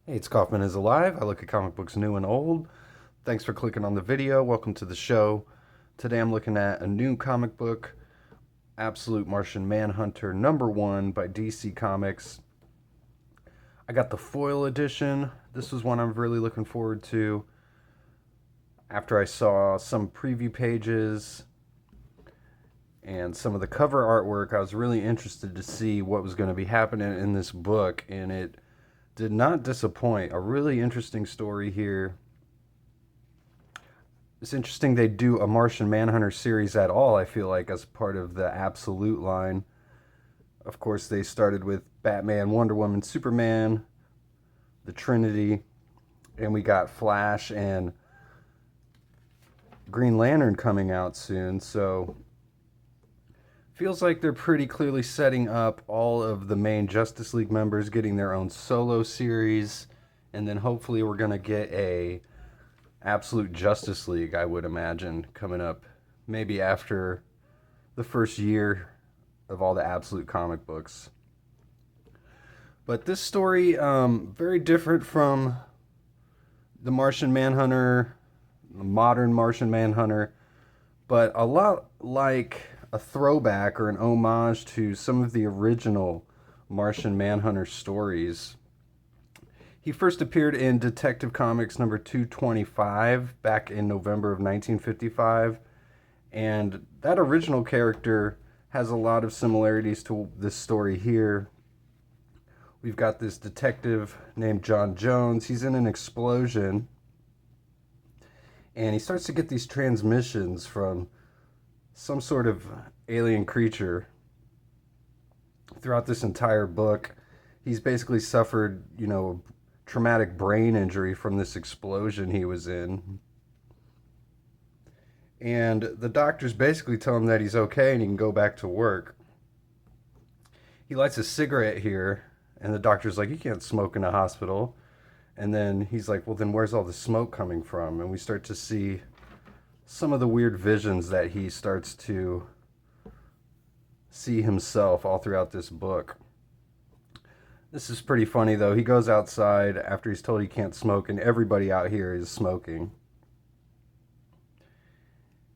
Hey, it's Kaufman is Alive. I look at comic books new and old. Thanks for clicking on the video. Welcome to the show. Today I'm looking at a new comic book, Absolute Martian Manhunter #1 by DC Comics. I got the foil edition. This was one I'm really looking forward to. After I saw some preview pages and some of the cover artwork, I was really interested to see what was going to be happening in this book, and it did not disappoint. A really interesting story here. It's interesting they do a Martian Manhunter series at all, I feel like, as part of the Absolute line. Of course, they started with Batman, Wonder Woman, Superman, the Trinity, and we got Flash and Green Lantern coming out soon, so feels like they're pretty clearly setting up all of the main Justice League members getting their own solo series, and then hopefully we're going to get a Absolute Justice League, I would imagine, coming up maybe after the first year of all the Absolute comic books. But this story, very different from the Martian Manhunter, the modern Martian Manhunter, but a lot like a throwback or an homage to some of the original Martian Manhunter stories. He first appeared in Detective Comics number 225 back in November of 1955, and that original character has a lot of similarities to this story here. We've got this detective named John Jones. He's in an explosion, and he starts to get these transmissions from some sort of alien creature. Throughout this entire book, he's basically suffered, a traumatic brain injury from this explosion he was in. And the doctors basically tell him that he's okay and he can go back to work. He lights a cigarette here, and the doctor's like, "You can't smoke in a hospital." And then he's like, "Well, then where's all the smoke coming from?" And we start to see some of the weird visions that he starts to see himself all throughout this book. This is pretty funny, though. He goes outside after he's told he can't smoke, and everybody out here is smoking.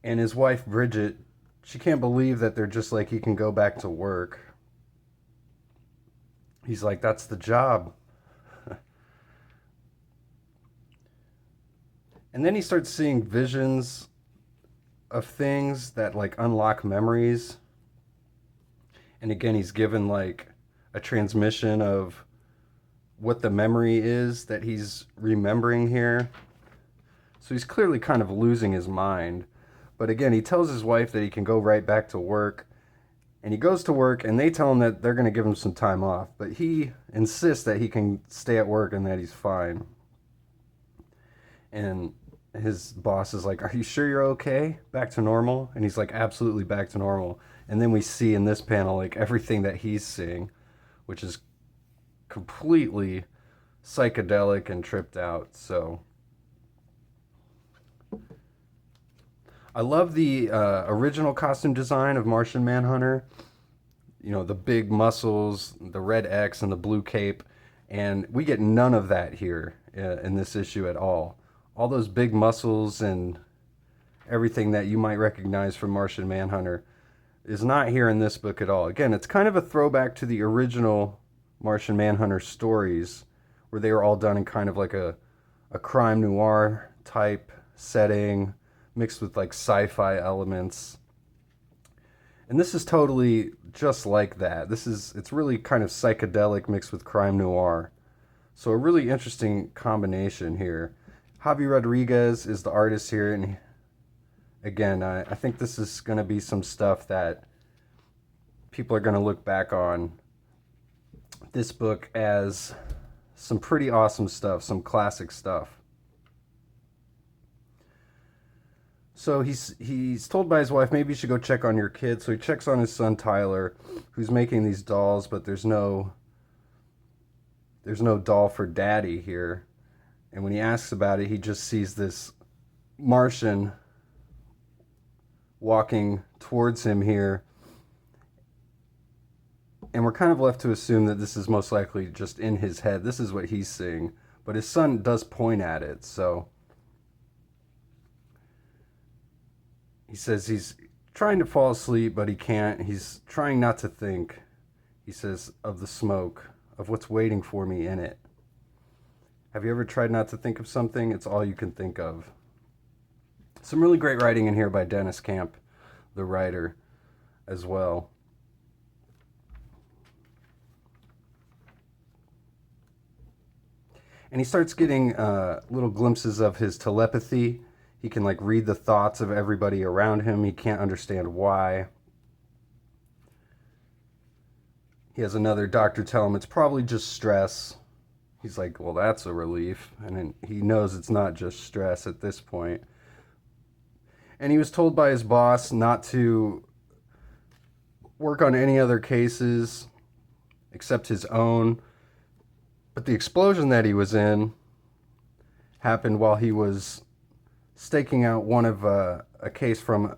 And his wife, Bridget, she can't believe that they're just like, he can go back to work. He's like, "That's the job." And then he starts seeing visions of things that like unlock memories. And again, he's given like a transmission of what the memory is that he's remembering here. So he's clearly kind of losing his mind. But again, he tells his wife that he can go right back to work. And he goes to work, and they tell him that they're going to give him some time off. But he insists that he can stay at work and that he's fine. And his boss is like, "Are you sure you're okay? Back to normal?" And he's like, "Absolutely back to normal." And then we see in this panel like everything that he's seeing, which is completely psychedelic and tripped out. So I love the original costume design of Martian Manhunter. The big muscles, the red X and the blue cape. And we get none of that here in this issue at all. All those big muscles and everything that you might recognize from Martian Manhunter is not here in this book at all. Again, it's kind of a throwback to the original Martian Manhunter stories, where they were all done in kind of like a crime noir type setting, mixed with like sci-fi elements. And this is totally just like that. It's really kind of psychedelic mixed with crime noir. So a really interesting combination here. Javier Rodriguez is the artist here, and again, I think this is going to be some stuff that people are going to look back on this book as some pretty awesome stuff, some classic stuff. So he's told by his wife, maybe you should go check on your kid. So he checks on his son Tyler, who's making these dolls, but there's no doll for Daddy here. And when he asks about it, he just sees this Martian walking towards him here. And we're kind of left to assume that this is most likely just in his head. This is what he's seeing. but his son does point at it. So he says he's trying to fall asleep, but he can't. He's trying not to think. He says, of the smoke, of what's waiting for me in it. Have you ever tried not to think of something? It's all you can think of. Some really great writing in here by Deniz, the writer, as well. And he starts getting little glimpses of his telepathy. He can like read the thoughts of everybody around him. He can't understand why. He has another doctor tell him it's probably just stress. He's like, well, that's a relief. And then he knows it's not just stress at this point. And he was told by his boss not to work on any other cases except his own. But the explosion that he was in happened while he was staking out one of a case from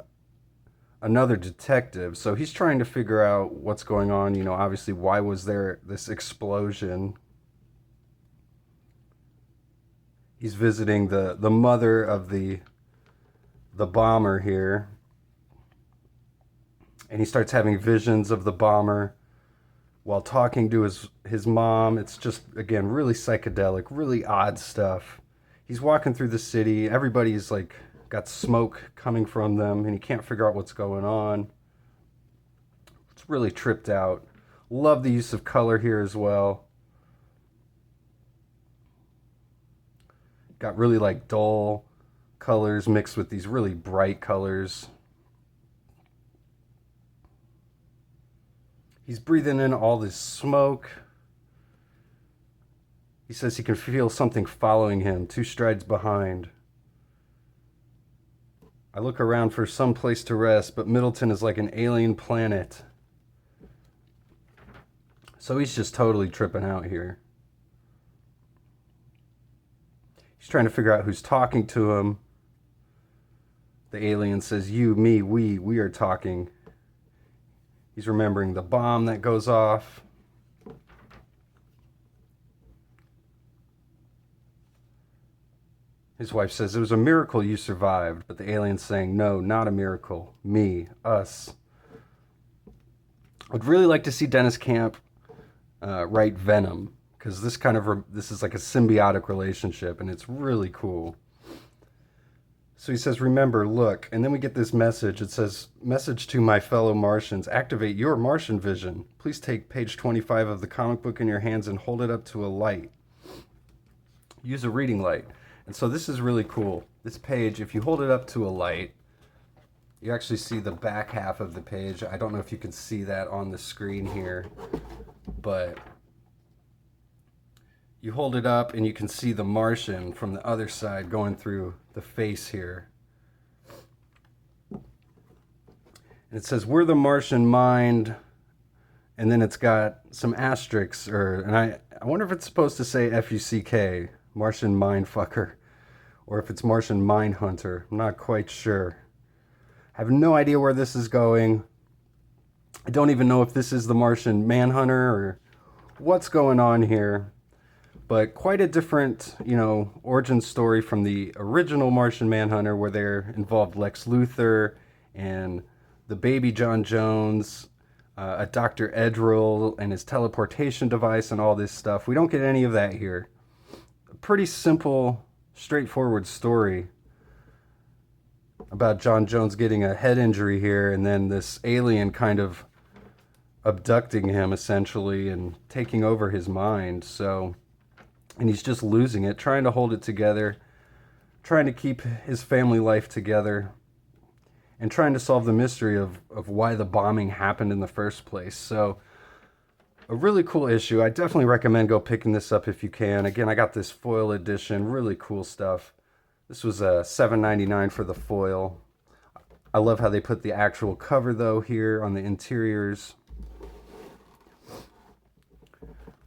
another detective. So he's trying to figure out what's going on. You know, obviously, why was there this explosion? He's visiting the mother of the bomber here. And he starts having visions of the bomber while talking to his mom. It's just, again, really psychedelic, really odd stuff. He's walking through the city. Everybody's like got smoke coming from them, and he can't figure out what's going on. It's really tripped out. Love the use of color here as well. Got really like dull colors mixed with these really bright colors. He's breathing in all this smoke. He says he can feel something following him, 2 strides behind. I look around for some place to rest, but Middleton is like an alien planet. So he's just totally tripping out here. He's trying to figure out who's talking to him. The alien says, you, me, we are talking. He's remembering the bomb that goes off. His wife says, it was a miracle you survived. But the alien's saying, no, not a miracle. Me, us. I'd really like to see Deniz write Venom, because this is like a symbiotic relationship, and it's really cool. So he says, remember, look, and then we get this message. It says, message to my fellow Martians, activate your Martian vision. Please take page 25 of the comic book in your hands and hold it up to a light. Use a reading light. And so this is really cool. This page, if you hold it up to a light, you actually see the back half of the page. I don't know if you can see that on the screen here, but you hold it up and you can see the Martian from the other side going through the face here. And it says, we're the Martian mind, and then it's got some asterisks, and I wonder if it's supposed to say F-U-C-K, Martian mindfucker, or if it's Martian Manhunter. I'm not quite sure. I have no idea where this is going. I don't even know if this is the Martian Manhunter or what's going on here. But quite a different, origin story from the original Martian Manhunter, where there involved Lex Luthor and the baby John Jones, a Dr. Edril and his teleportation device and all this stuff. We don't get any of that here. A pretty simple, straightforward story about John Jones getting a head injury here, and then this alien kind of abducting him, essentially, and taking over his mind. And he's just losing it, trying to hold it together, trying to keep his family life together, and trying to solve the mystery of why the bombing happened in the first place. So, a really cool issue. I definitely recommend go picking this up if you can. Again, I got this foil edition, really cool stuff. This was $7.99 for the foil. I love how they put the actual cover, though, here on the interiors.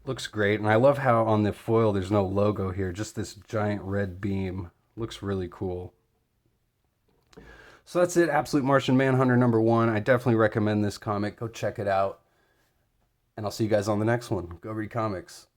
Looks great, and I love how on the foil there's no logo here, just this giant red beam. Looks really cool. So that's it, Absolute Martian Manhunter #1. I definitely recommend this comic. Go check it out. And I'll see you guys on the next one. Go read comics.